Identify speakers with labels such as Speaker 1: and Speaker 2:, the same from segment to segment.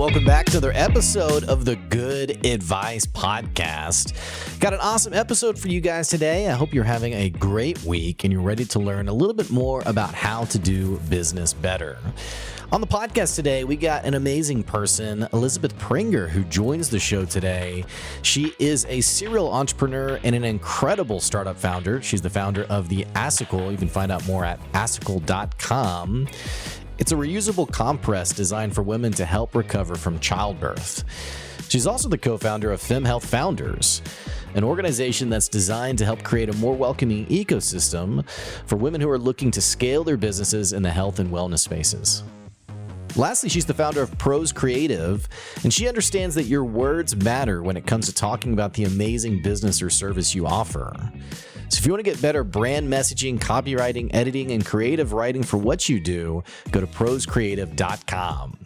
Speaker 1: welcome back to another episode of the Good Advice Podcast. Got an awesome episode for you guys today. I hope you're having a great week and you're ready to learn a little bit more about how to do business better. On the podcast today, we got an amazing person, Elizabeth Prenger, who joins the show today. She is a serial entrepreneur and an incredible startup founder. She's the founder of the Assicle. You can find out more at assicle.com. It's a reusable compress designed for women to help recover from childbirth. She's also the co-founder of FemHealth Founders, an organization that's designed to help create a more welcoming ecosystem for women who are looking to scale their businesses in the health and wellness spaces. Lastly, she's the founder of Pros Creative, and she understands that your words matter when it comes to talking about the amazing business or service you offer. So if you want to get better brand messaging, copywriting, editing, and creative writing for what you do, go to proscreative.com.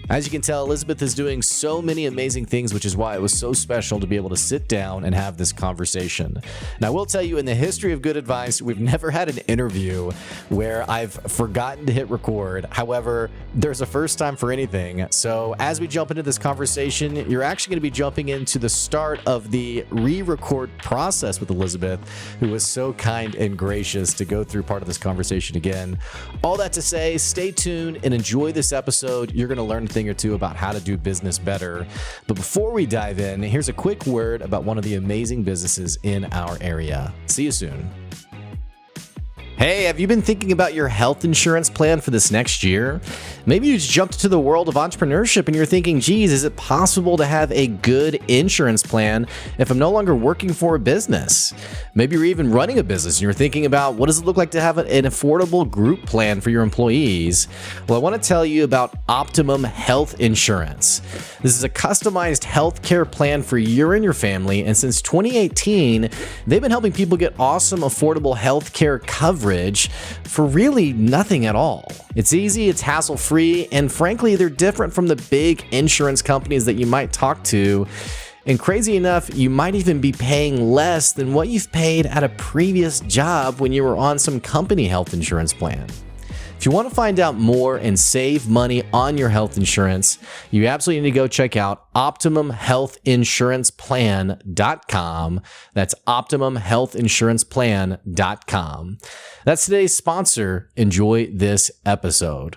Speaker 1: As you can tell, Elizabeth is doing so many amazing things, which is why it was so special to be able to sit down and have this conversation. Now, I will tell you, in the history of Good Advice, we've never had an interview where I've forgotten to hit record. However, there's a first time for anything. So as we jump into this conversation, you're actually going to be jumping into the start of the re-record process with Elizabeth, who was so kind and gracious to go through part of this conversation again. All that to say, stay tuned and enjoy this episode. You're going to learn thing or two about how to do business better. But before we dive in, here's a quick word about one of the amazing businesses in our area. See you soon. Hey, have you been thinking about your health insurance plan for this next year? Maybe you just jumped into the world of entrepreneurship and you're thinking, geez, is it possible to have a good insurance plan if I'm no longer working for a business? Maybe you're even running a business and you're thinking about what does it look like to have an affordable group plan for your employees? Well, I want to tell you about Optimum Health Insurance. This is a customized healthcare plan for you and your family, and since 2018, they've been helping people get awesome, affordable healthcare coverage for really nothing at all. It's easy, it's hassle-free, and frankly, they're different from the big insurance companies that you might talk to. And crazy enough, you might even be paying less than what you've paid at a previous job when you were on some company health insurance plan. If you want to find out more and save money on your health insurance, you absolutely need to go check out OptimumHealthInsurancePlan.com. That's OptimumHealthInsurancePlan.com. That's today's sponsor. Enjoy this episode.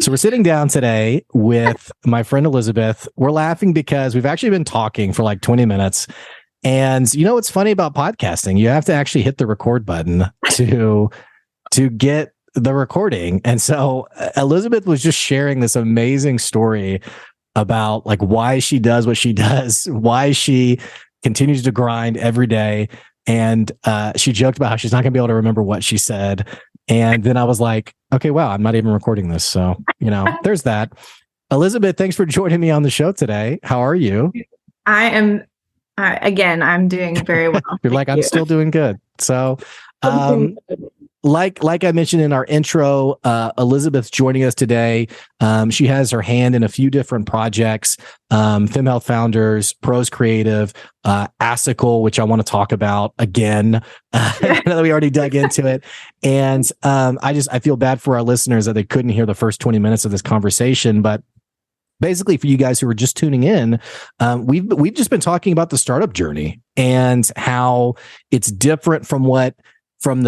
Speaker 1: So we're sitting down today with my friend Elizabeth. We're laughing because we've actually been talking for like 20 minutes. And you know what's funny about podcasting? You have to actually hit the record button to get the recording. And so Elizabeth was just sharing this amazing story about like why she does what she does, why she continues to grind every day. And she joked about how she's not going to be able to remember what she said. And then I was like, okay, wow, I'm not even recording this. So, there's that. Elizabeth, thanks for joining me on the show today. How are you?
Speaker 2: I am, I'm doing very well.
Speaker 1: You're like, I'm still doing good. So, like I mentioned in our intro, Elizabeth's joining us today. She has her hand in a few different projects, FemHealth Founders, Pros Creative, Assicle, which I want to talk about again. Now that we already dug into it. And I feel bad for our listeners that they couldn't hear the first 20 minutes of this conversation. But basically, for you guys who are just tuning in, we've just been talking about the startup journey and how it's different from the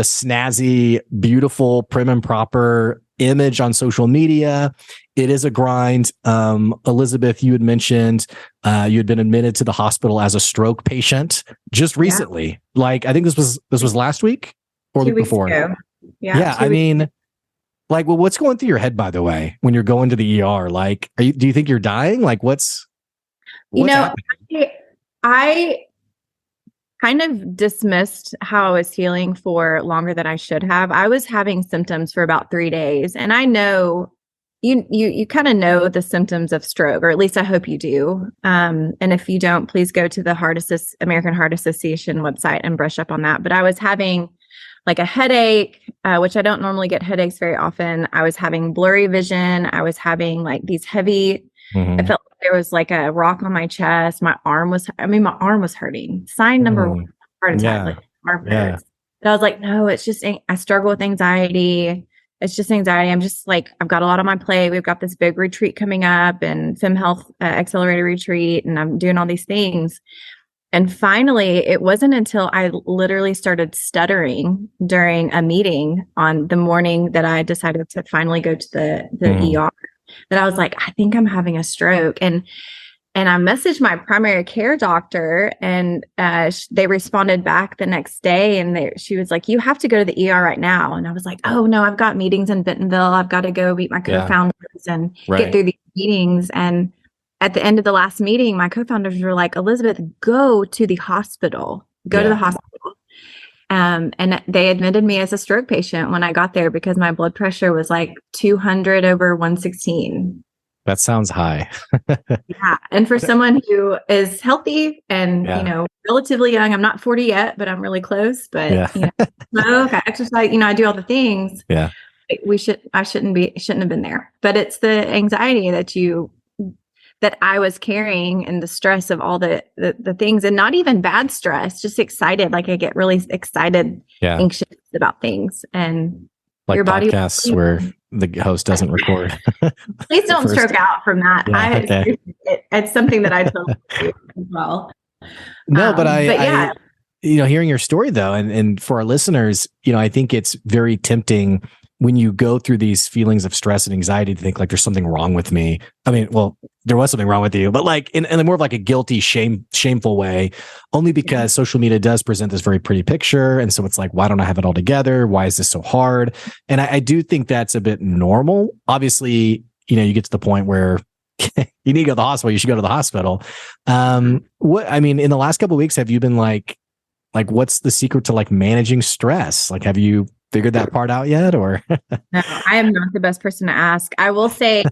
Speaker 1: snazzy, beautiful, prim and proper image on social media. It is a grind. Elizabeth, you had mentioned you had been admitted to the hospital as a stroke patient just recently. Yeah. Like, I think this was last week or the week before. Ago. Yeah. I mean, like, well, what's going through your head, by the way, when you're going to the ER? Like, do you think you're dying? Like, what's happening?
Speaker 2: I kind of dismissed how I was feeling for longer than I should have. I was having symptoms for about 3 days, and I know you kind of know the symptoms of stroke, or at least I hope you do. And if you don't, please go to the American Heart Association website and brush up on that. But I was having like a headache, which I don't normally get headaches very often. I was having blurry vision. I was having like these heavy, I felt like there was like a rock on my chest. My arm was hurting. Sign number one, heart attack. Like arm hurts. But I was like, no, it's just, I struggle with anxiety. it's just anxiety. I'm just like, I've got a lot on my plate. We've got this big retreat coming up and Fem Health Accelerator retreat, and I'm doing all these things. And finally, it wasn't until I literally started stuttering during a meeting on the morning that I decided to finally go to the ER that I was like, I think I'm having a stroke. And I messaged my primary care doctor, and they responded back the next day, and she was like, you have to go to the ER right now. And I was like, oh no, I've got meetings in Bentonville. I've got to go meet my co-founders and get through these meetings. And at the end of the last meeting, my co-founders were like, Elizabeth, go to the hospital, to the hospital. And they admitted me as a stroke patient when I got there because my blood pressure was like 200 over 116.
Speaker 1: That sounds high.
Speaker 2: Yeah. And for someone who is healthy and, relatively young, I'm not 40 yet, but I'm really close. But, smoke, I exercise, I do all the things.
Speaker 1: Yeah.
Speaker 2: I shouldn't have been there. But it's the anxiety that I was carrying and the stress of all the things, and not even bad stress, just excited. Like I get really excited, anxious about things. And like your body
Speaker 1: podcasts where the host doesn't record.
Speaker 2: Please don't stroke out from that. It's something that I tell you as well.
Speaker 1: No, but I hearing your story though, and for our listeners, I think it's very tempting when you go through these feelings of stress and anxiety to think like there's something wrong with me. I mean, well, there was something wrong with you, but like in a more of like a guilty, shameful way, only because social media does present this very pretty picture. And so it's like, why don't I have it all together? Why is this so hard? And I do think that's a bit normal. Obviously, you get to the point where you need to go to the hospital. You should go to the hospital. In the last couple of weeks, have you been like, what's the secret to like managing stress? Like, have you figured that part out yet? Or
Speaker 2: no, I am not the best person to ask. I will say,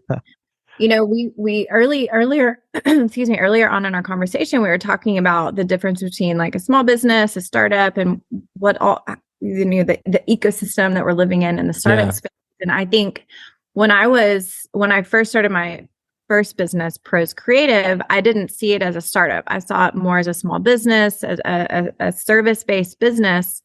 Speaker 2: we earlier on in our conversation, we were talking about the difference between like a small business, a startup, and what all the ecosystem that we're living in the startup space. And I think when I first started my first business, Pros Creative, I didn't see it as a startup. I saw it more as a small business, as a service-based business.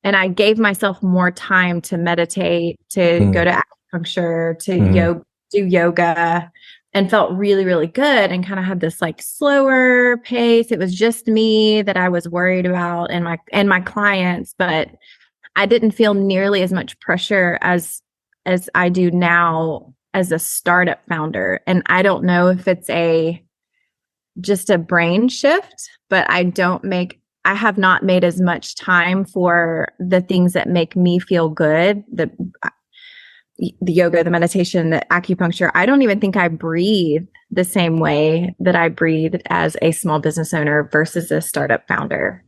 Speaker 2: And I gave myself more time to meditate, to go to acupuncture, to do yoga, and felt really, really good, and kind of had this like slower pace. It was just me that I was worried about and my clients, but I didn't feel nearly as much pressure as I do now as a startup founder. And I don't know if it's just a brain shift, but I have not made as much time for the things that make me feel good. The yoga, the meditation, the acupuncture. I don't even think I breathe the same way that I breathe as a small business owner versus a startup founder.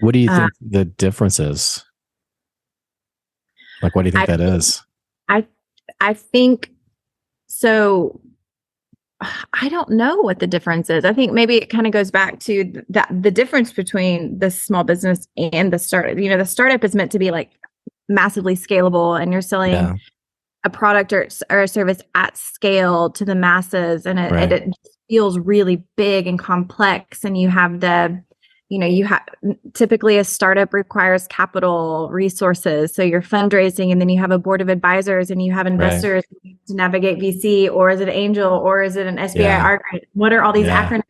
Speaker 1: What do you think the difference is? Like, what do you think that is?
Speaker 2: I think so. I don't know what the difference is. I think maybe it kind of goes back to the difference between the small business and the startup. The startup is meant to be like massively scalable, and you're selling a product or a service at scale to the masses, and it feels really big and complex. And you have typically a startup requires capital resources. So you're fundraising, and then you have a board of advisors, and you have investors to navigate VC, or is it angel, or is it an SBIR grant? What are all these acronyms?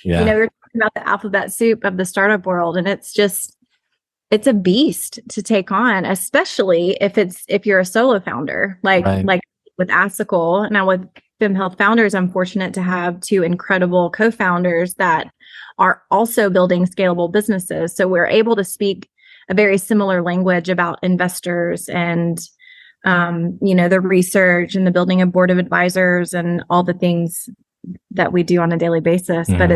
Speaker 2: You're talking about the alphabet soup of the startup world. And it's a beast to take on, especially if you're a solo founder, like with Asical. Now with Fem Health Founders, I'm fortunate to have two incredible co-founders that are also building scalable businesses. So we're able to speak a very similar language about investors and, the research and the building a board of advisors and all the things that we do on a daily basis. Mm-hmm. But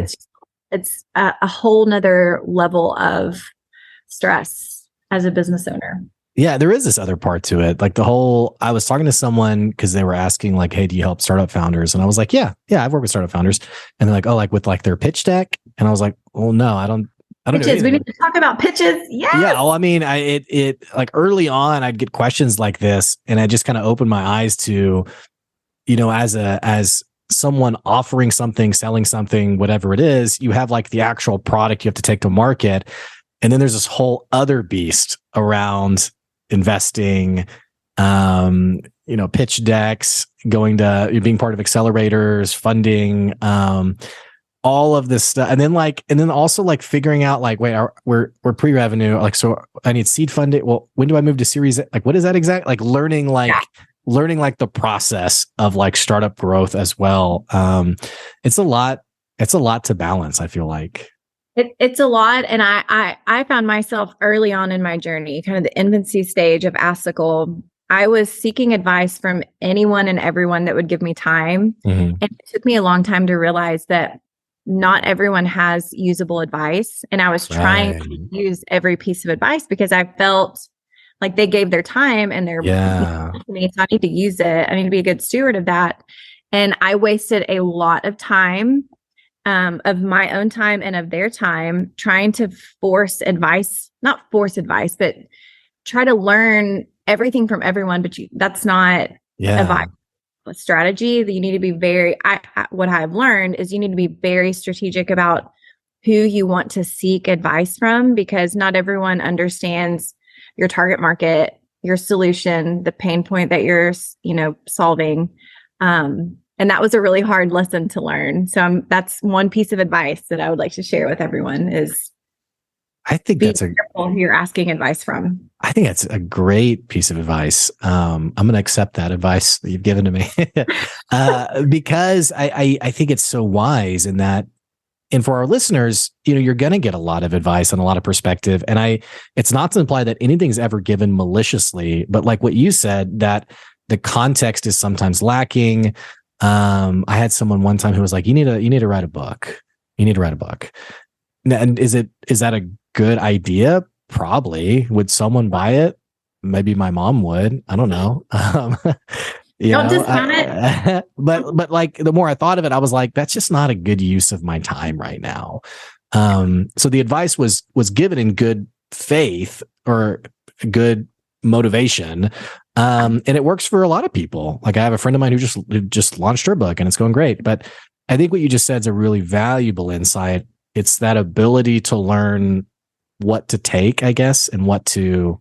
Speaker 2: it's a whole nother level of stress as a business owner.
Speaker 1: Yeah, there is this other part to it. Like I was talking to someone because they were asking like, hey, do you help startup founders? And I was like, yeah, I've worked with startup founders. And they're like, oh, like with like their pitch deck? And I was like, well, no, I don't
Speaker 2: pitches. We need to talk about pitches. Yes.
Speaker 1: Yeah. Well, I mean, it like early on, I'd get questions like this, and I just kind of opened my eyes to, as someone offering something, selling something, whatever it is, you have like the actual product you have to take to market. And then there's this whole other beast around investing, pitch decks, being part of accelerators, funding, all of this stuff. And then also like figuring out like, wait, we're pre-revenue. Like, so I need seed funding. Well, when do I move to series? Like, what is that exactly? Like learning the process of like startup growth as well. It's a lot to balance, I feel like.
Speaker 2: It's a lot. And I found myself early on in my journey, kind of the infancy stage of Assicle. I was seeking advice from anyone and everyone that would give me time.
Speaker 1: Mm-hmm.
Speaker 2: And it took me a long time to realize that not everyone has usable advice. And I was trying to use every piece of advice because I felt like they gave their time and their money, so I need to use it. I need to be a good steward of that. And I wasted a lot of time, of my own time and of their time, trying to not force advice, but try to learn everything from everyone. But that's not a strategy. That you need to be what I've learned is you need to be very strategic about who you want to seek advice from, because not everyone understands your target market, your solution, the pain point that you're, solving. And that was a really hard lesson to learn. So that's one piece of advice that I would like to share with everyone is
Speaker 1: I think
Speaker 2: be careful who you're asking advice from.
Speaker 1: I think that's a great piece of advice. I'm going to accept that advice that you've given to me because I think it's so wise in that. And for our listeners, you're going to get a lot of advice and a lot of perspective. And it's not to imply that anything's ever given maliciously, but like what you said, that the context is sometimes lacking. I had someone one time who was like, you need to write a book. You need to write a book. And is that a good idea? Probably. Would someone buy it? Maybe my mom would. I don't know.
Speaker 2: Don't discount it.
Speaker 1: But like the more I thought of it, I was like, that's just not a good use of my time right now. So the advice was given in good faith or good motivation. And it works for a lot of people. Like I have a friend of mine who just launched her book and it's going great. But I think what you just said is a really valuable insight. It's that ability to learn what to take, I guess, and what to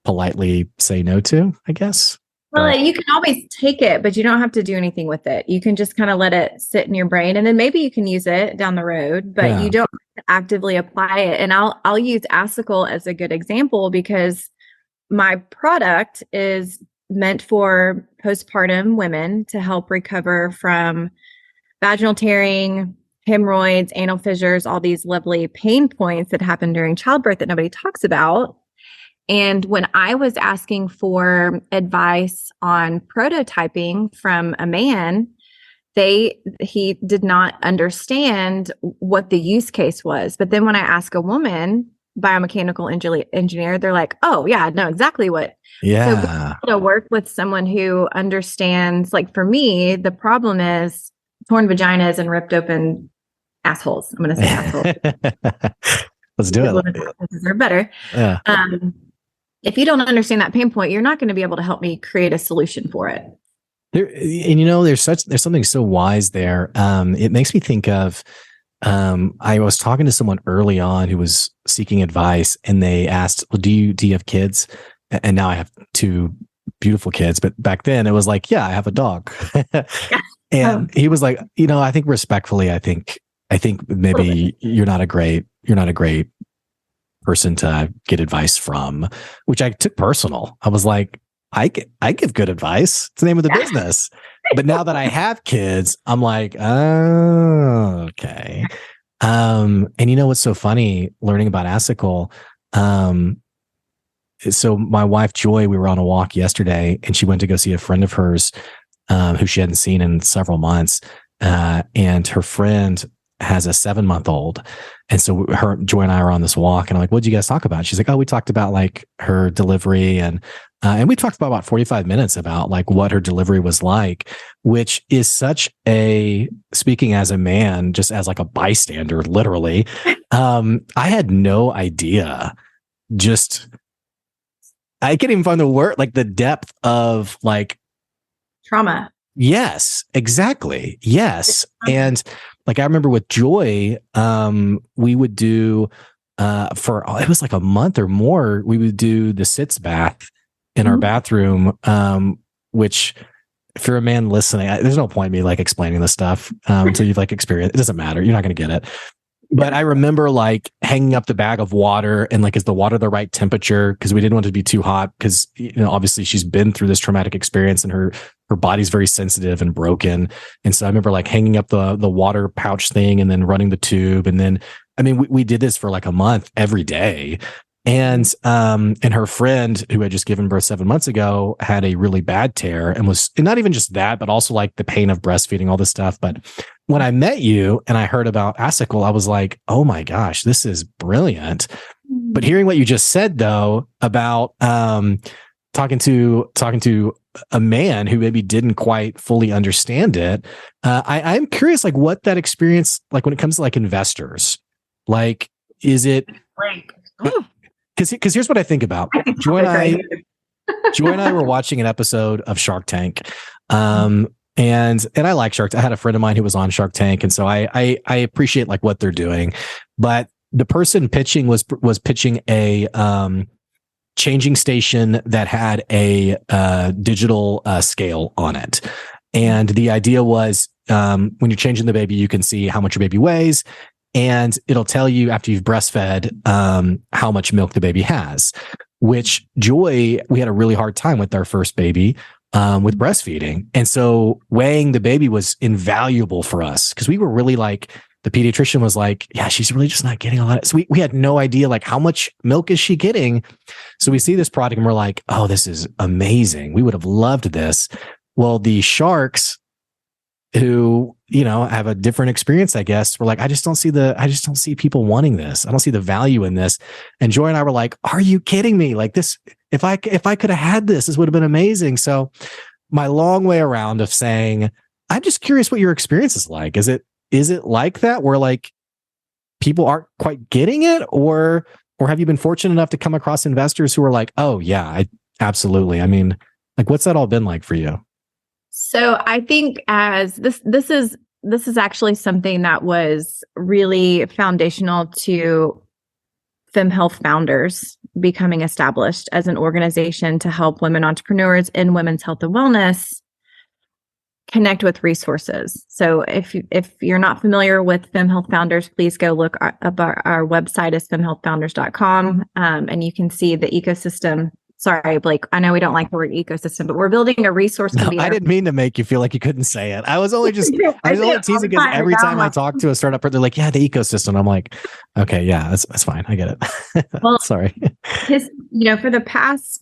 Speaker 1: politely say no to, I guess.
Speaker 2: Well, you can always take it, but you don't have to do anything with it. You can just kind of let it sit in your brain, and then maybe you can use it down the road, but you don't have to actively apply it. And I'll use Assicle as a good example because my product is meant for postpartum women to help recover from vaginal tearing, hemorrhoids, anal fissures, all these lovely pain points that happen during childbirth that nobody talks about. And when I was asking for advice on prototyping from a man, he did not understand what the use case was. But then when I ask a woman, biomechanical engineer, they're like, oh yeah, I know exactly what.
Speaker 1: Yeah.
Speaker 2: So to work with someone who understands, like for me, the problem is torn vaginas and ripped open assholes. I'm going to say assholes.
Speaker 1: Let's do it.
Speaker 2: They're better.
Speaker 1: Yeah.
Speaker 2: If you don't understand that pain point, you're not going to be able to help me create a solution for it.
Speaker 1: There's something so wise there. It makes me think of, I was talking to someone early on who was seeking advice and they asked, well, do you have kids? And now I have 2 beautiful kids, but back then it was like, yeah, I have a dog. And he was like, I think respectfully, I think maybe you're not a great person to get advice from, which I took personal. I was like, I give good advice. It's the name of the business. But now that I have kids, I'm like, oh, okay. And what's so funny learning about Assicle? So my wife, Joy, we were on a walk yesterday and she went to go see a friend of hers, who she hadn't seen in several months. And her friend has a 7-month-old. And so Joy and I are on this walk and I'm like, what'd you guys talk about? She's like, oh, we talked about like her delivery and we talked about 45 minutes about like what her delivery was like, which is such speaking as a man, just as like a bystander, literally, I had no idea. I can't even find the word, like the depth of like
Speaker 2: trauma.
Speaker 1: Yes, exactly. Yes. And like, I remember with Joy, we would do, it was like a month or more, we would do the sitz bath in our bathroom, which if you're a man listening, there's no point in me like explaining this stuff until you've like experienced it. It doesn't matter. You're not going to get it. But I remember like hanging up the bag of water and like, is the water the right temperature? Because we didn't want it to be too hot because, you know, obviously she's been through this traumatic experience and her body's very sensitive and broken. And so I remember like hanging up the water pouch thing and then running the tube. And then, I mean, we did this for like a month every day. And her friend who had just given birth 7 months ago had a really bad tear and not even just that, but also like the pain of breastfeeding, all this stuff. But when I met you and I heard about Asicle, I was like, oh my gosh, this is brilliant. But hearing what you just said though, about talking to a man who maybe didn't quite fully understand it, I'm curious, like what that experience, like when it comes to like investors, like, is it like, because here's what I think about. Joy and I were watching an episode of Shark Tank. And I like Shark Tank. I had a friend of mine who was on Shark Tank. And so I appreciate like what they're doing. But the person pitching was pitching a changing station that had a digital scale on it. And the idea was when you're changing the baby, you can see how much your baby weighs. And it'll tell you after you've breastfed how much milk the baby has, which Joy, we had a really hard time with our first baby with breastfeeding. And so weighing the baby was invaluable for us because we were really like, the pediatrician was like, yeah, she's really just not getting a lot. So we had no idea like how much milk is she getting. So we see this product and we're like, oh, this is amazing. We would have loved this. Well, the sharks who, you know, have a different experience, I guess, we're like, I just don't see people wanting this. I don't see the value in this. And Joy and I were like, are you kidding me? Like this, if I could have had this would have been amazing. So my long way around of saying, I'm just curious what your experience is like. Is it like that where like people aren't quite getting it, or have you been fortunate enough to come across investors who are like, oh yeah, absolutely. I mean, like what's that all been like for you?
Speaker 2: So I think as this is actually something that was really foundational to FemHealth Founders becoming established as an organization to help women entrepreneurs in women's health and wellness connect with resources. So if you're not familiar with FemHealth Founders, please go look up our website is femhealthfounders.com, and you can see the ecosystem. Sorry, Blake, I know we don't like the word ecosystem, but we're building a resource.
Speaker 1: No, I didn't mean to make you feel like you couldn't say it. I was only teasing because every time I talk to a startup, they're like, yeah, the ecosystem. I'm like, okay, yeah, that's fine. I get it. Well, sorry.
Speaker 2: For the past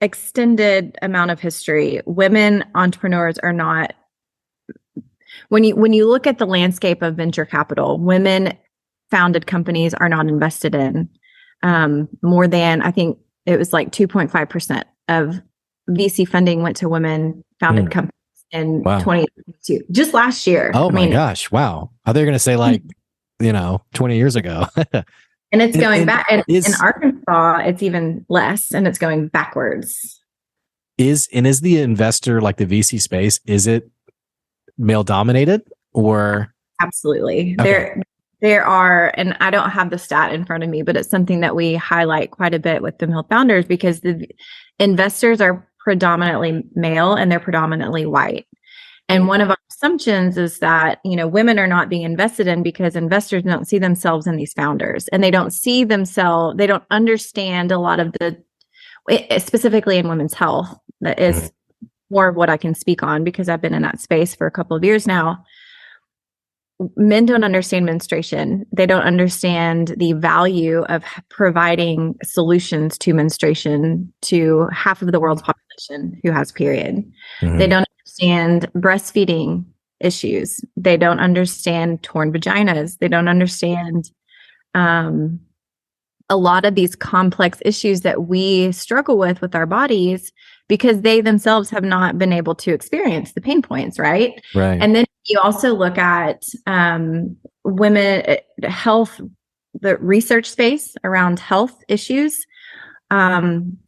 Speaker 2: extended amount of history, women entrepreneurs are not, when you look at the landscape of venture capital, women founded companies are not invested in. More than, I think, it was like 2.5% of VC funding went to women founded companies in 2022, just last year.
Speaker 1: Oh my gosh. Wow. Are they going to say like, 20 years ago?
Speaker 2: And it's going back. And in Arkansas, it's even less and it's going backwards.
Speaker 1: Is the investor, like the VC space, is it male dominated or?
Speaker 2: Absolutely. Okay. There are, and I don't have the stat in front of me, but it's something that we highlight quite a bit with FemHealth Founders because the investors are predominantly male and they're predominantly white. And one of our assumptions is that, women are not being invested in because investors don't see themselves in these founders and they don't understand a lot of specifically in women's health, that is more of what I can speak on because I've been in that space for a couple of years now. Men don't understand menstruation. They don't understand the value of providing solutions to menstruation to half of the world's population who has period. Mm-hmm. They don't understand breastfeeding issues. They don't understand torn vaginas. They don't understand a lot of these complex issues that we struggle with our bodies because they themselves have not been able to experience the pain points, right?
Speaker 1: Right.
Speaker 2: And then you also look at women health, the research space around health issues. Women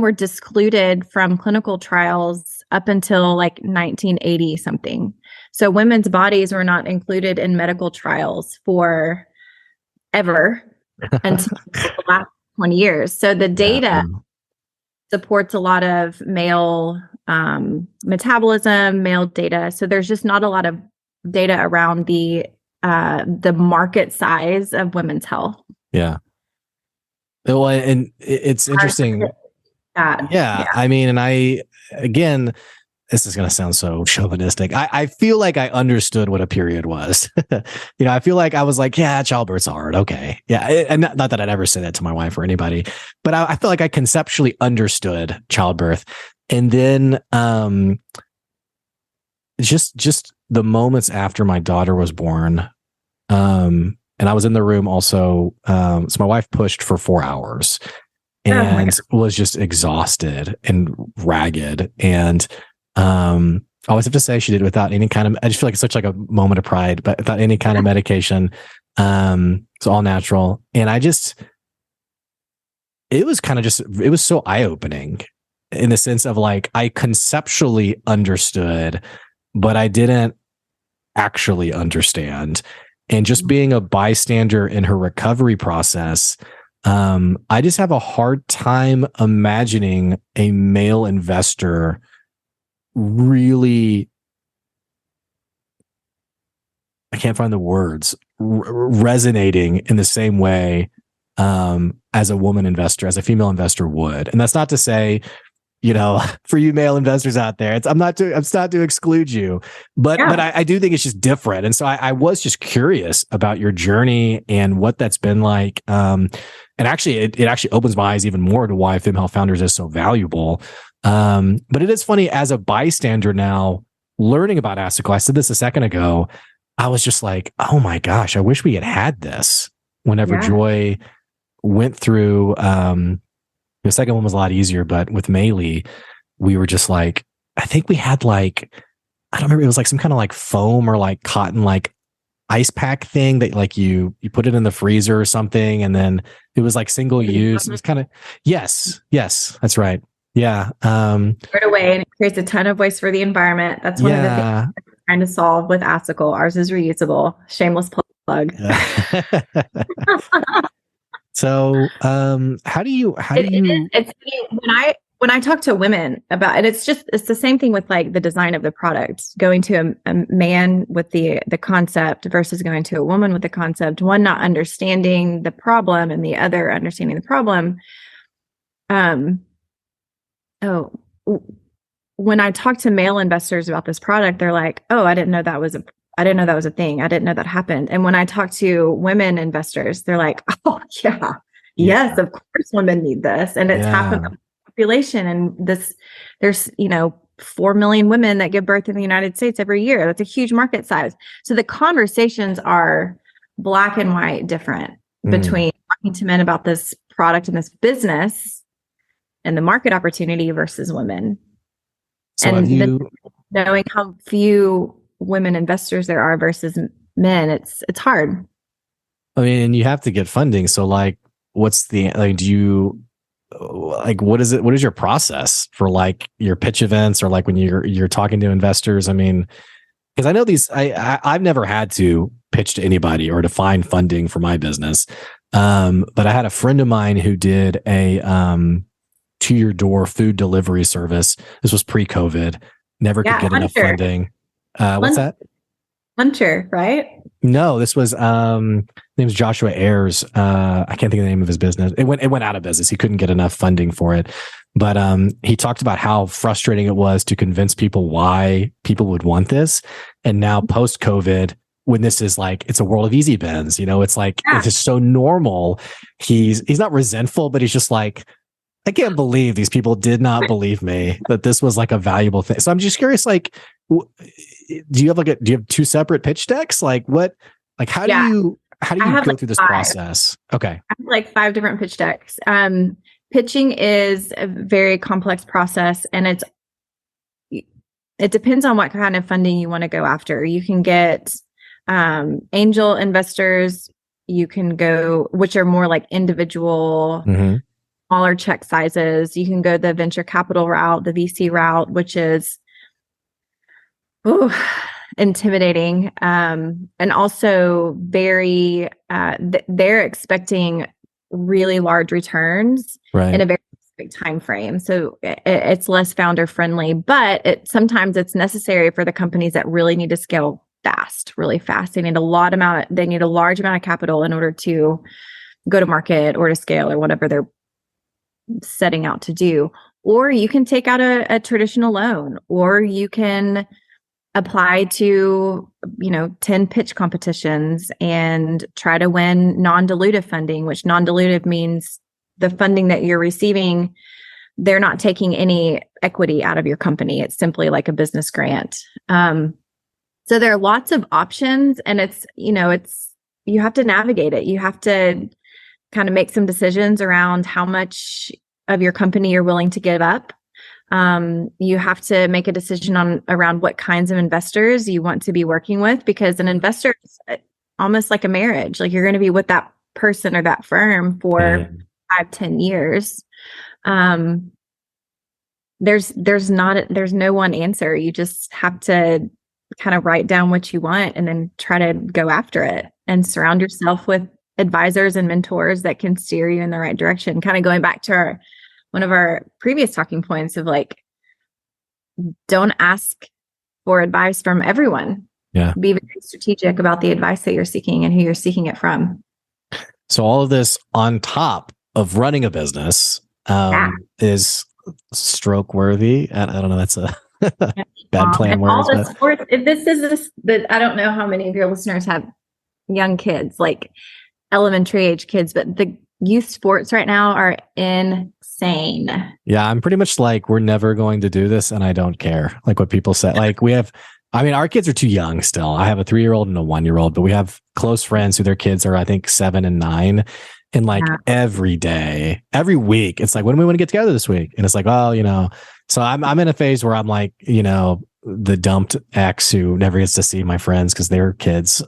Speaker 2: were discluded from clinical trials up until like 1980 something. So women's bodies were not included in medical trials for ever until the last 20 years. So the data supports a lot of male metabolism, male data. So there's just not a lot of data around the market size of women's health.
Speaker 1: Yeah. Well, and it's interesting. Yeah. I mean, and again, this is going to sound so chauvinistic. I feel like I understood what a period was. I feel like I was like, yeah, childbirth's hard. Okay. Yeah. And not that I'd ever say that to my wife or anybody, but I feel like I conceptually understood childbirth. And then just the moments after my daughter was born, and I was in the room also. So my wife pushed for 4 hours and was just exhausted and ragged. And I always have to say she did it without any kind of, I just feel like it's such like a moment of pride, but without any kind of medication. It's all natural. And it was kind of it was so eye-opening in the sense of like, I conceptually understood, but I didn't actually understand. And just being a bystander in her recovery process, I just have a hard time imagining a male investor really, I can't find the words, resonating in the same way as a woman investor, as a female investor would. And that's not to say, for you male investors out there, it's not to exclude you, but I do think it's just different. And so I was just curious about your journey and what that's been like. And actually, it actually opens my eyes even more to why Female Founders is so valuable. But it is funny as a bystander now, learning about Assicle. I said this a second ago. I was just like, oh my gosh, I wish we had this whenever Joy went through. The second one was a lot easier, but with Maylee, we were just like, I think we had like, I don't remember, it was like some kind of like foam or like cotton, like ice pack thing that like you put it in the freezer or something. And then it was like single use. It was kind of, yes, that's right. Yeah.
Speaker 2: Right away, and it creates a ton of waste for the environment. That's one of the things we're trying to solve with Assicle. Ours is reusable. Shameless plug.
Speaker 1: So, how do you?
Speaker 2: It's when I talk to women about it, it's the same thing with like the design of the product. Going to a man with the concept versus going to a woman with the concept. One not understanding the problem, and the other understanding the problem. When I talk to male investors about this product, they're like, "Oh, I didn't know that was a thing. I didn't know that happened." And when I talk to women investors, they're like, "Oh, yeah. Yes, of course women need this." And it's half of the population. And there's 4 million women that give birth in the United States every year. That's a huge market size. So the conversations are black and white different between talking to men about this product and this business and the market opportunity versus women.
Speaker 1: So
Speaker 2: and knowing how few women investors there are versus men, it's hard.
Speaker 1: I mean, you have to get funding. So like, what's the, like, do you, like, what is your process for like your pitch events or like when you're talking to investors? I mean, because I know I've never had to pitch to anybody or to find funding for my business. But I had a friend of mine who did a, to your door food delivery service. This was pre-COVID. Never could get enough funding. What's that?
Speaker 2: Hunter, right?
Speaker 1: No, this was his name was Joshua Ayers. I can't think of the name of his business. It went out of business. He couldn't get enough funding for it. But he talked about how frustrating it was to convince people why people would want this. And now post-COVID, when this is like, it's a world of easy bins, it's like it's just so normal. He's not resentful, but he's just like, I can't believe these people did not believe me that this was like a valuable thing. So I'm just curious, like, do you have 2 separate pitch decks? Like what, like how do you go through this process? Okay.
Speaker 2: I have like 5 different pitch decks. Pitching is a very complex process, and it depends on what kind of funding you want to go after. You can get angel investors. You can go, which are more like individual, smaller check sizes. You can go the venture capital route, the VC route, which is intimidating. And also very, they're expecting really large returns
Speaker 1: Right.
Speaker 2: in a very specific time frame. So it's less founder friendly, but sometimes it's necessary for the companies that really need to scale fast, really fast. They need a large amount of capital in order to go to market or to scale or whatever they're setting out to do. Or you can take out a traditional loan, or you can apply to 10 pitch competitions and try to win non-dilutive funding, which non-dilutive means the funding that you're receiving, they're not taking any equity out of your company. It's simply like a business grant. So there are lots of options, and it's you have to navigate it. You have to kind of make some decisions around how much of your company you're willing to give up. You have to make a decision around what kinds of investors you want to be working with, because an investor is almost like a marriage. Like, you're going to be with that person or that firm for 5-10 years. There's no one answer. You just have to kind of write down what you want and then try to go after it, and surround yourself with advisors and mentors that can steer you in the right direction. Kind of going back to one of our previous talking points of like, don't ask for advice from everyone.
Speaker 1: Yeah.
Speaker 2: Be very strategic about the advice that you're seeking and who you're seeking it from.
Speaker 1: So all of this on top of running a business is stroke worthy. I don't know. That's a bad plan
Speaker 2: and
Speaker 1: words.
Speaker 2: All the sports, if this is I don't know how many of your listeners have young kids, like elementary age kids, but the youth sports right now are insane.
Speaker 1: Yeah, I'm pretty much like, we're never going to do this, and I don't care. Like what people say. Like our kids are too young still. I have a 3-year-old and a 1-year-old, but we have close friends who their kids are, I think, 7 and 9. And like every day, every week, it's like, when do we want to get together this week? And it's like, so I'm in a phase where I'm like, the dumped ex who never gets to see my friends because they're kids,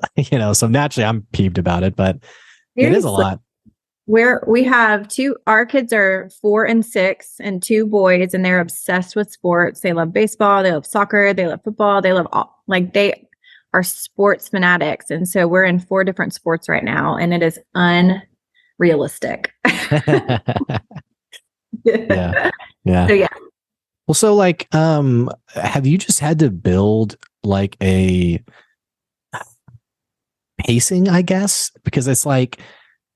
Speaker 1: so naturally I'm peeved about it, but Seriously, it is a lot.
Speaker 2: We have our kids are 4 and 6 and 2 boys, and they're obsessed with sports. They love baseball, they love soccer, they love football, they love they are sports fanatics. And so we're in 4 different sports right now, and it is unrealistic.
Speaker 1: Yeah.
Speaker 2: So yeah.
Speaker 1: Well, so like, have you just had to build like a pacing, I guess? Because it's like,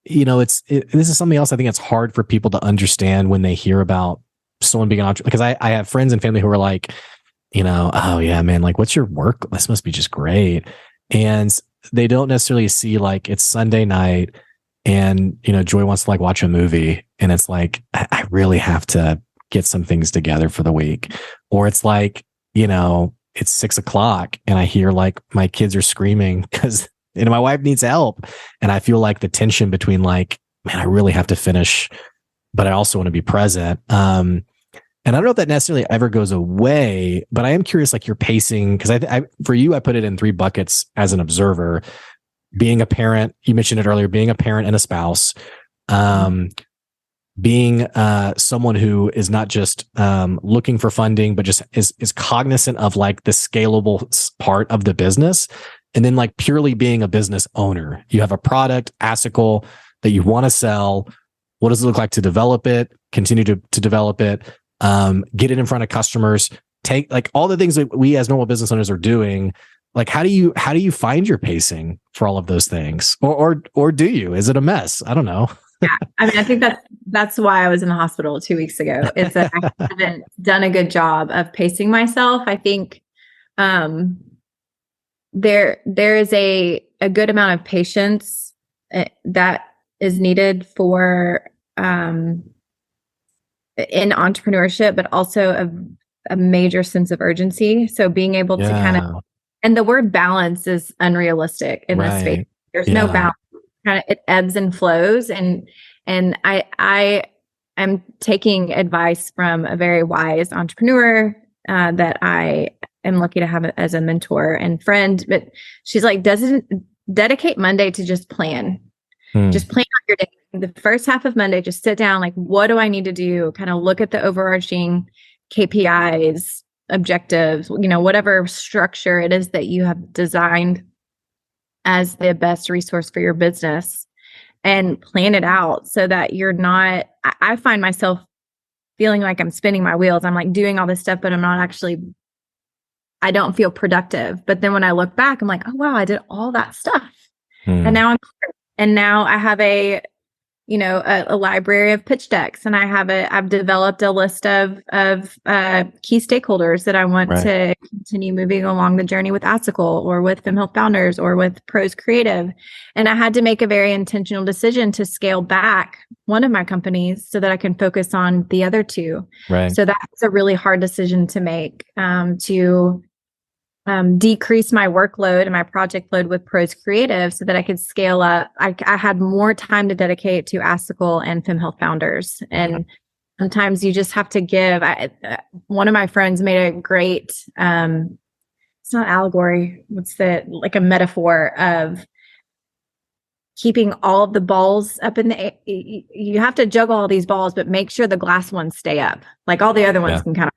Speaker 1: this is something else I think it's hard for people to understand when they hear about someone being an entrepreneur. Because I have friends and family who are like, oh yeah, man, like, what's your work? This must be just great. And they don't necessarily see like, it's Sunday night and, Joy wants to like watch a movie. And it's like, I really have to get some things together for the week. Or it's like, it's 6 o'clock and I hear like my kids are screaming because my wife needs help. And I feel like the tension between like, man, I really have to finish, but I also want to be present. And I don't know if that necessarily ever goes away, but I am curious, like your pacing, because for you, I put it in 3 buckets as an observer: being a parent, you mentioned it earlier, being a parent and a spouse, being someone who is not just looking for funding, but just is cognizant of like the scalable part of the business. And then like purely being a business owner. You have a product, Asicle, that you want to sell. What does it look like to develop it, continue to develop it, get it in front of customers, take like all the things that we as normal business owners are doing. Like, how do you find your pacing for all of those things? Or do you? Is it a mess? I don't know.
Speaker 2: Yeah. I mean, I think that's why I was in the hospital 2 weeks ago. It's that I haven't done a good job of pacing myself. I think there is a good amount of patience that is needed for in entrepreneurship, but also a major sense of urgency. So being able to kind of, and the word balance is unrealistic in this space. There's no balance. Kind of, it ebbs and flows. And I am taking advice from a very wise entrepreneur that I am lucky to have as a mentor and friend. But she's like, doesn't dedicate Monday to just plan. Just plan out your day. The first half of Monday, just sit down, like, what do I need to do? Kind of look at the overarching KPIs, objectives, whatever structure it is that you have designed as the best resource for your business. and plan it out so that you're not, I find myself feeling like I'm spinning my wheels. I'm like doing all this stuff, but I don't feel productive. But then when I look back, I'm like, oh, wow, I did all that stuff. And now I have a library of pitch decks, and I've developed a list of key stakeholders that I want to continue moving along the journey with Assicle or with Fem Health Founders or with Pros Creative. And I had to make a very intentional decision to scale back one of my companies so that I can focus on the other two.
Speaker 1: Right.
Speaker 2: So that's a really hard decision to make, to decrease my workload and my project load with Pros Creative so that I could scale up. I had more time to dedicate to Assicle and Fem Health Founders. And sometimes you just have to give. One of my friends made a great, it's not allegory, like a metaphor of keeping all of the balls up in the air. You have to juggle all these balls, but make sure the glass ones stay up. Like all the other ones can kind of,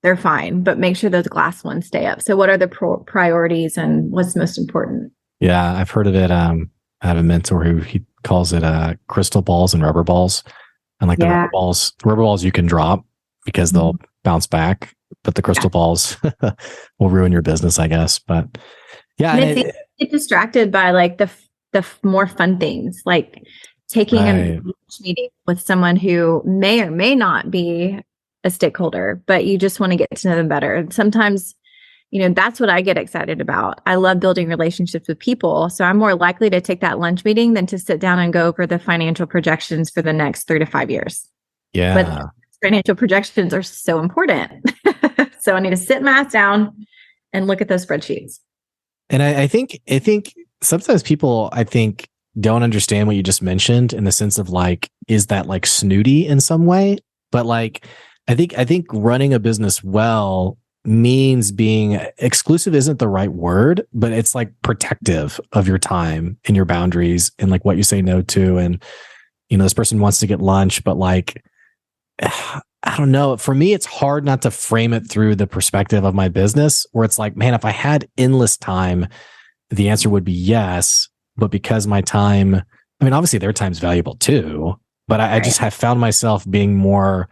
Speaker 2: they're fine, but make sure those glass ones stay up. So what are the priorities and what's most important?
Speaker 1: Yeah, I've heard of it. I have a mentor who he calls it crystal balls and rubber balls. And like the rubber balls you can drop because they'll bounce back, but the crystal balls will ruin your business, I guess. But yeah.
Speaker 2: And it's get distracted by like the more fun things, like taking a meeting with someone who may or may not be a stakeholder, but you just want to get to know them better. And sometimes, that's what I get excited about. I love building relationships with people. So I'm more likely to take that lunch meeting than to sit down and go over the financial projections for the next 3 to 5 years.
Speaker 1: Yeah.
Speaker 2: But financial projections are so important. So I need to sit my ass down and look at those spreadsheets.
Speaker 1: And I think sometimes people, don't understand what you just mentioned in the sense of like, is that like snooty in some way? But like, I think running a business well means being exclusive isn't the right word, but it's like protective of your time and your boundaries and like what you say no to. And, this person wants to get lunch, but like, I don't know. For me, it's hard not to frame it through the perspective of my business where it's like, man, if I had endless time, the answer would be yes. But because my time, obviously their time's valuable too, but I just have found myself being more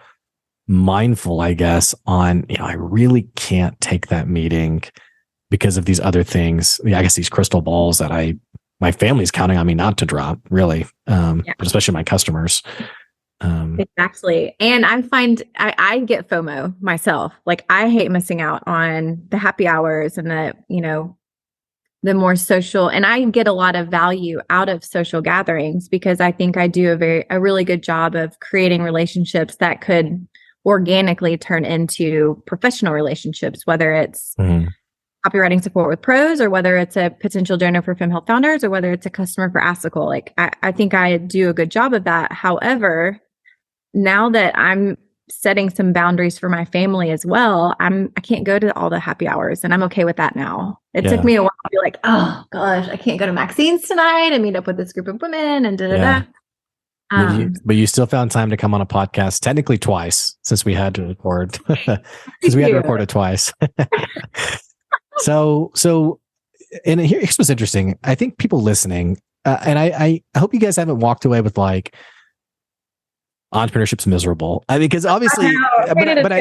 Speaker 1: mindful, I guess, on, I really can't take that meeting because of these other things. I guess these crystal balls that my family's counting on me not to drop, really, but especially my customers.
Speaker 2: Exactly. And I find I get FOMO myself. Like I hate missing out on the happy hours and the more social, and I get a lot of value out of social gatherings because I think I do a really good job of creating relationships that could organically turn into professional relationships, whether it's copywriting support with Pros or whether it's a potential donor for Fem Health Founders or whether it's a customer for Assicle. Like I think I do a good job of that. However, now that I'm setting some boundaries for my family as well, I can't go to all the happy hours, and I'm okay with that now. It took me a while to be like, oh gosh, I can't go to Maxine's tonight and meet up with this group of women and da-da-da.
Speaker 1: But you still found time to come on a podcast, technically twice, since we had to record. Because we had to record it twice. So, and here's what's interesting. I think people listening, and I hope you guys haven't walked away with like, entrepreneurship's miserable. Because obviously, but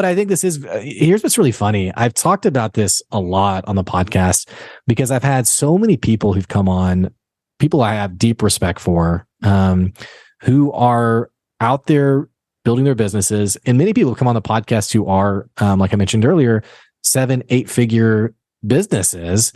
Speaker 1: I think this is, here's what's really funny. I've talked about this a lot on the podcast because I've had so many people who've come on, people I have deep respect for, who are out there building their businesses. And many people come on the podcast who are, like I mentioned earlier, 7-8 figure businesses.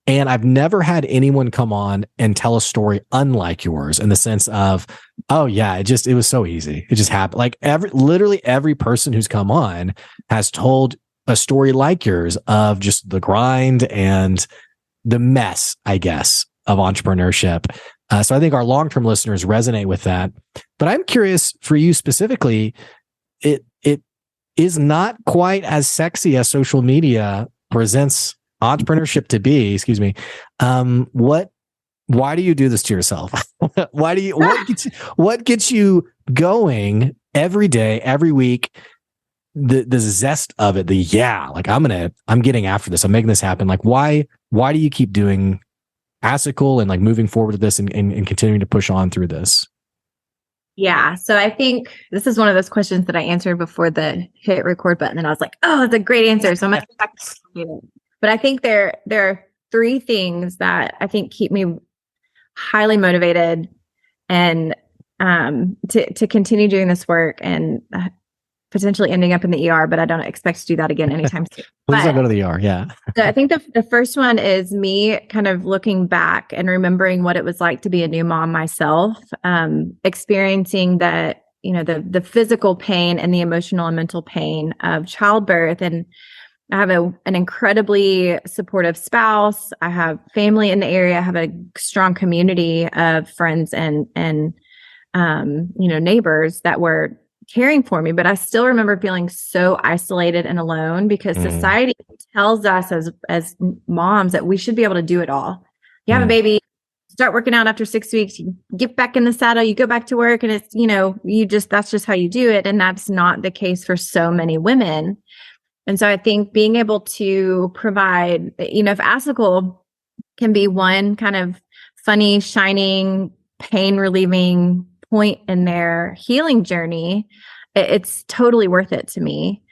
Speaker 1: And I've never had anyone come on and tell a story unlike yours in the sense of, oh yeah, it was so easy. It just happened. Like literally every person who's come on has told a story like yours of just the grind and the mess, I guess, of entrepreneurship. So I think our long-term listeners resonate with that. But I'm curious for you specifically, it is not quite as sexy as social media presents entrepreneurship to be, why do you do this to yourself? What gets you going every day, every week? The zest of it, I'm getting after this. I'm making this happen. Like, why do you keep doing Asical and like moving forward with this and continuing to push on through this?
Speaker 2: Yeah. So I think this is one of those questions that I answered before the hit record button. And I was like, oh, it's a great answer. So I'm going to go back to it. But I think there are three things that I think keep me highly motivated and to continue doing this work and potentially ending up in the ER, but I don't expect to do that again anytime soon.
Speaker 1: Please don't go to the ER. Yeah.
Speaker 2: So I think the first one is me kind of looking back and remembering what it was like to be a new mom myself, experiencing the physical pain and the emotional and mental pain of childbirth. And I have an incredibly supportive spouse. I have family in the area. I have a strong community of friends and neighbors that were caring for me, but I still remember feeling so isolated and alone because society tells us as moms that we should be able to do it all. You have a baby, start working out after 6 weeks, you get back in the saddle, you go back to work, and it's, that's just how you do it. And that's not the case for so many women. And so I think being able to provide, if Asical can be one kind of funny, shining, pain relieving point in their healing journey, it's totally worth it to me.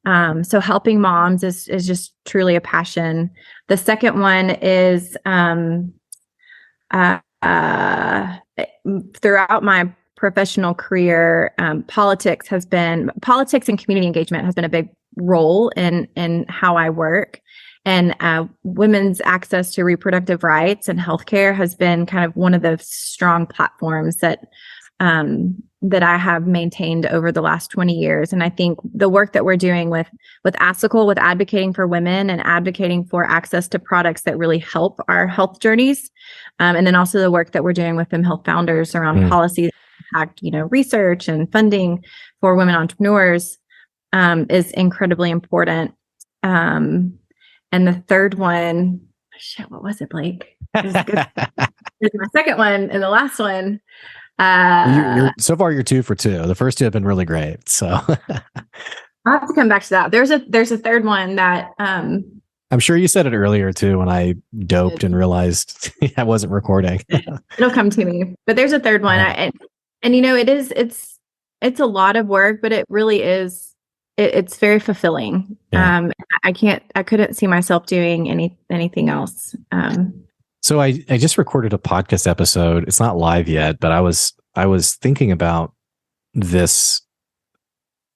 Speaker 2: So helping moms is just truly a passion. The second one is throughout my professional career, politics and community engagement has been a big role in how I work. And women's access to reproductive rights and healthcare has been kind of one of the strong platforms that I have maintained over the last 20 years. And I think the work that we're doing with Asical, with advocating for women and advocating for access to products that really help our health journeys, and then also the work that we're doing with Health Founders around policies that impact, research and funding for women entrepreneurs, is incredibly important. And the third one, what was it, Blake? This is good. Here's my second one and the last one.
Speaker 1: So far, you're 2 for 2. The first two have been really great. So
Speaker 2: I'll have to come back to that. There's a third one that
Speaker 1: I'm sure you said it earlier too when I doped and realized I wasn't recording.
Speaker 2: It'll come to me. But there's a third one, and it's a lot of work, but it really is. It's very fulfilling. Yeah. I couldn't see myself doing anything else.
Speaker 1: So I just recorded a podcast episode. It's not live yet, but I was thinking about this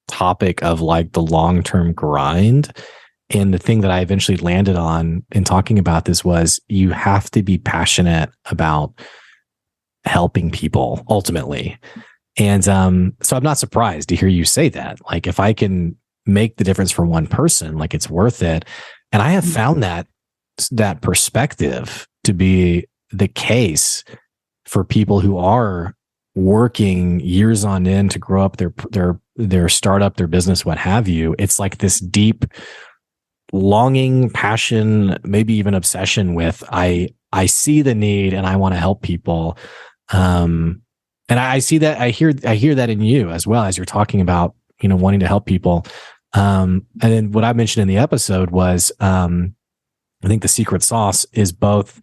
Speaker 1: topic of like the long-term grind. And the thing that I eventually landed on in talking about this was you have to be passionate about helping people ultimately. And so I'm not surprised to hear you say that. Like if I can make the difference for one person, like it's worth it. And I have found that perspective to be the case for people who are working years on end to grow up their startup, their business, what have you. It's like this deep longing, passion, maybe even obsession with I see the need and I want to help people. And I see that, I hear that in you as well as you're talking about, wanting to help people. And then what I mentioned in the episode was, I think the secret sauce is both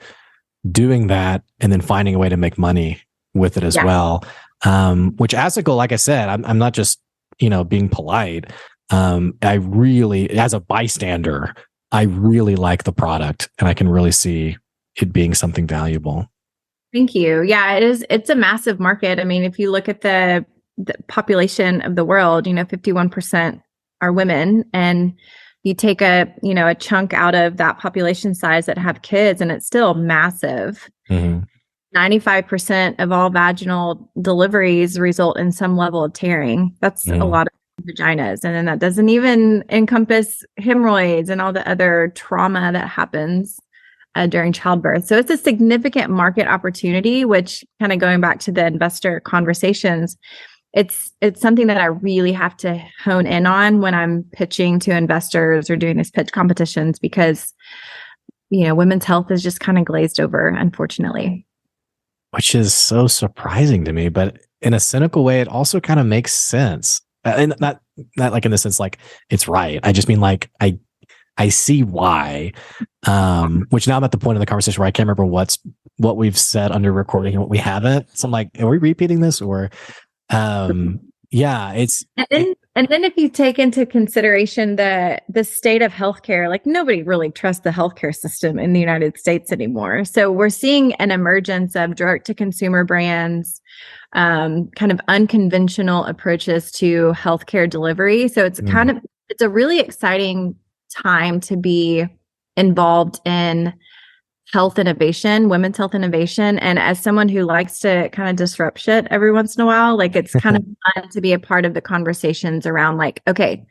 Speaker 1: doing that and then finding a way to make money with it as well. Which Asical, like I said, I'm not just, being polite. I really, as a bystander, I really like the product and I can really see it being something valuable.
Speaker 2: Thank you. Yeah, it is. It's a massive market. I mean, if you look at the population of the world, 51% are women, and you take a chunk out of that population size that have kids, and it's still massive. 95% of all vaginal deliveries result in some level of tearing. That's a lot of vaginas. And then that doesn't even encompass hemorrhoids and all the other trauma that happens during childbirth. So it's a significant market opportunity, which, kind of going back to the investor conversations, it's something that I really have to hone in on when I'm pitching to investors or doing these pitch competitions, because, women's health is just kind of glazed over, unfortunately.
Speaker 1: Which is so surprising to me, but in a cynical way, it also kind of makes sense. And not like in the sense like it's right. I just mean like I I see why. Which now I'm at the point of the conversation where I can't remember what we've said under recording and what we haven't. So I'm like, are we repeating this or yeah, it's
Speaker 2: and then if you take into consideration the state of healthcare, like nobody really trusts the healthcare system in the United States anymore. So we're seeing an emergence of direct to consumer brands, kind of unconventional approaches to healthcare delivery. So it's it's a really exciting time to be involved in health innovation, women's health innovation. And as someone who likes to kind of disrupt shit every once in a while, like it's kind of fun to be a part of the conversations around like, okay,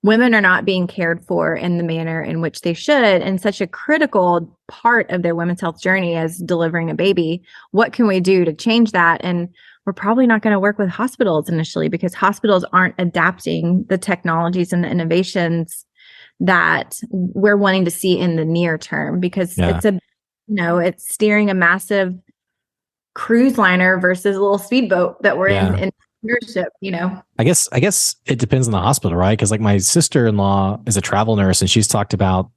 Speaker 2: women are not being cared for in the manner in which they should. And such a critical part of their women's health journey as delivering a baby. What can we do to change that? And we're probably not going to work with hospitals initially because hospitals aren't adapting the technologies and the innovations that we're wanting to see in the near term because it's steering a massive cruise liner versus a little speedboat that we're in entrepreneurship.
Speaker 1: I guess it depends on the hospital, right? Because like my sister-in-law is a travel nurse and she's talked about,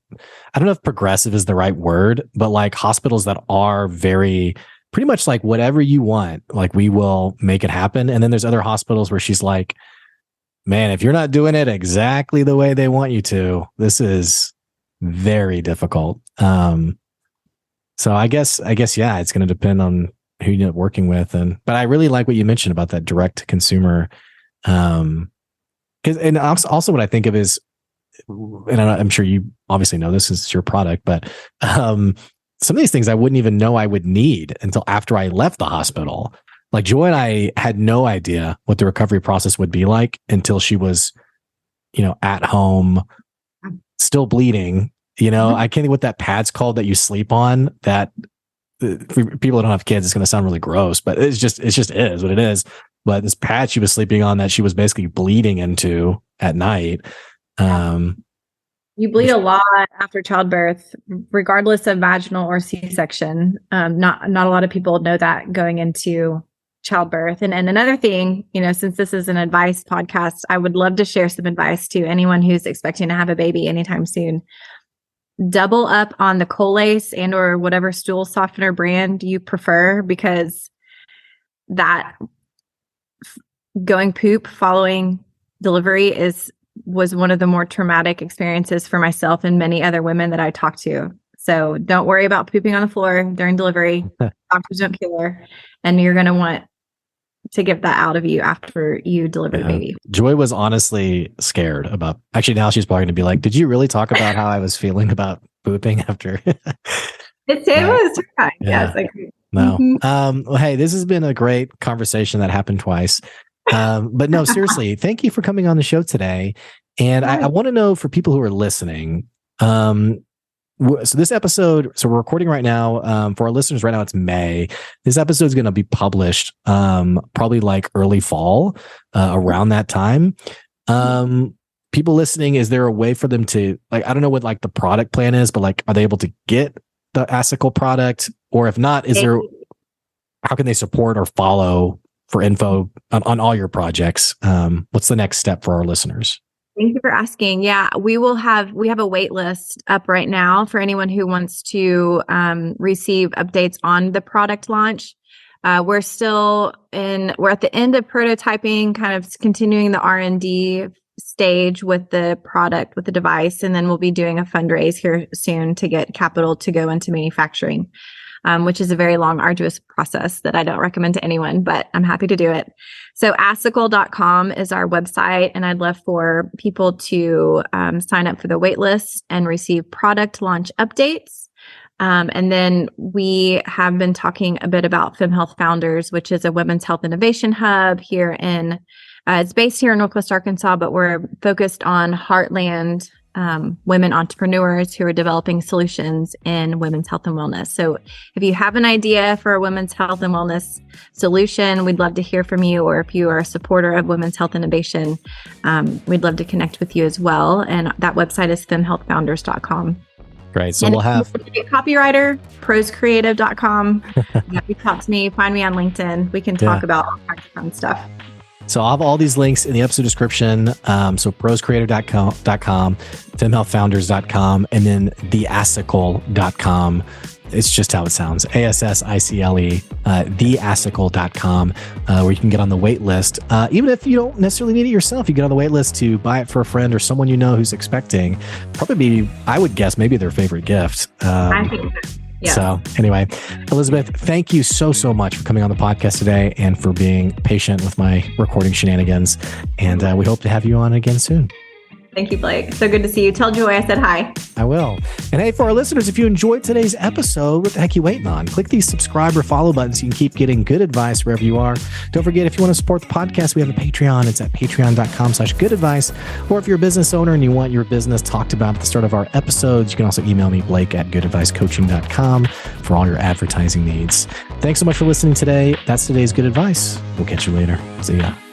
Speaker 1: I don't know if progressive is the right word, but like hospitals that are very pretty much like whatever you want, like we will make it happen. And then there's other hospitals where she's like, man, if you're not doing it exactly the way they want you to, this is very difficult. So I guess, yeah, it's going to depend on who you're working with. But I really like what you mentioned about that direct to consumer. And also what I think of is, and I'm sure you obviously know this is your product, but some of these things I wouldn't even know I would need until after I left the hospital. Like Joy and I had no idea what the recovery process would be like until she was, at home, still bleeding. I can't think what that pad's called that you sleep on. That for people that don't have kids, it's going to sound really gross, but it just is what it is. But this pad she was sleeping on that she was basically bleeding into at night.
Speaker 2: You bleed a lot after childbirth, regardless of vaginal or C-section. Not a lot of people know that going into childbirth. And another thing, since this is an advice podcast, I would love to share some advice to anyone who's expecting to have a baby anytime soon. Double up on the Colace and or whatever stool softener brand you prefer, because that going poop following delivery was one of the more traumatic experiences for myself and many other women that I talked to. So don't worry about pooping on the floor during delivery. Doctors don't care. And you're going to want to get that out of you after you deliver the baby.
Speaker 1: Joy was honestly scared about, actually now she's probably going to be like, did you really talk about how I was feeling about pooping after?
Speaker 2: It was terrifying. Yes, I agree.
Speaker 1: No. Well, hey, this has been a great conversation that happened twice. But no, seriously, thank you for coming on the show today. And I want to know for people who are listening, so this episode, so we're recording right now, for our listeners right now, it's May. This episode is going to be published, probably like early fall, around that time. People listening, is there a way for them to, like, I don't know what like the product plan is, but like, are they able to get the Assicle product? Or if not, how can they support or follow for info on all your projects? What's the next step for our listeners?
Speaker 2: Thank you for asking. Yeah, we have a wait list up right now for anyone who wants to receive updates on the product launch. We're at the end of prototyping, kind of continuing the R&D stage with the product, with the device, and then we'll be doing a fundraise here soon to get capital to go into manufacturing, which is a very long, arduous process that I don't recommend to anyone, but I'm happy to do it. So assicle.com is our website, and I'd love for people to sign up for the wait list and receive product launch updates. And then we have been talking a bit about Fem Health Founders, which is a women's health innovation hub here it's based here in Northwest Arkansas, but we're focused on Heartland women entrepreneurs who are developing solutions in women's health and wellness. So if you have an idea for a women's health and wellness solution, we'd love to hear from you. Or if you are a supporter of women's health innovation, we'd love to connect with you as well. And that website is femhealthfounders.com.
Speaker 1: Great. So we'll have
Speaker 2: a copywriter, proscreative.com. Reach out to me, find me on LinkedIn. We can talk about all kinds of fun stuff.
Speaker 1: So I'll have all these links in the episode description. So proscreator.com, femalefounders.com, and then theassicle.com. It's just how it sounds. ASSICLE, theassicle.com, where you can get on the wait list. Even if you don't necessarily need it yourself, you get on the wait list to buy it for a friend or someone you know who's expecting. Probably be, I would guess, maybe their favorite gift.
Speaker 2: I think so. Yeah.
Speaker 1: So anyway, Elizabeth, thank you so much for coming on the podcast today and for being patient with my recording shenanigans. And we hope to have you on again soon.
Speaker 2: Thank you, Blake. So good to see you. Tell Joy I said hi.
Speaker 1: I will. And hey, for our listeners, if you enjoyed today's episode, what the heck are you waiting on? Click these subscribe or follow buttons so you can keep getting good advice wherever you are. Don't forget, if you want to support the podcast, we have a Patreon. It's at patreon.com/goodadvice. Or if you're a business owner and you want your business talked about at the start of our episodes, you can also email me, blake@goodadvicecoaching.com, for all your advertising needs. Thanks so much for listening today. That's today's good advice. We'll catch you later. See ya.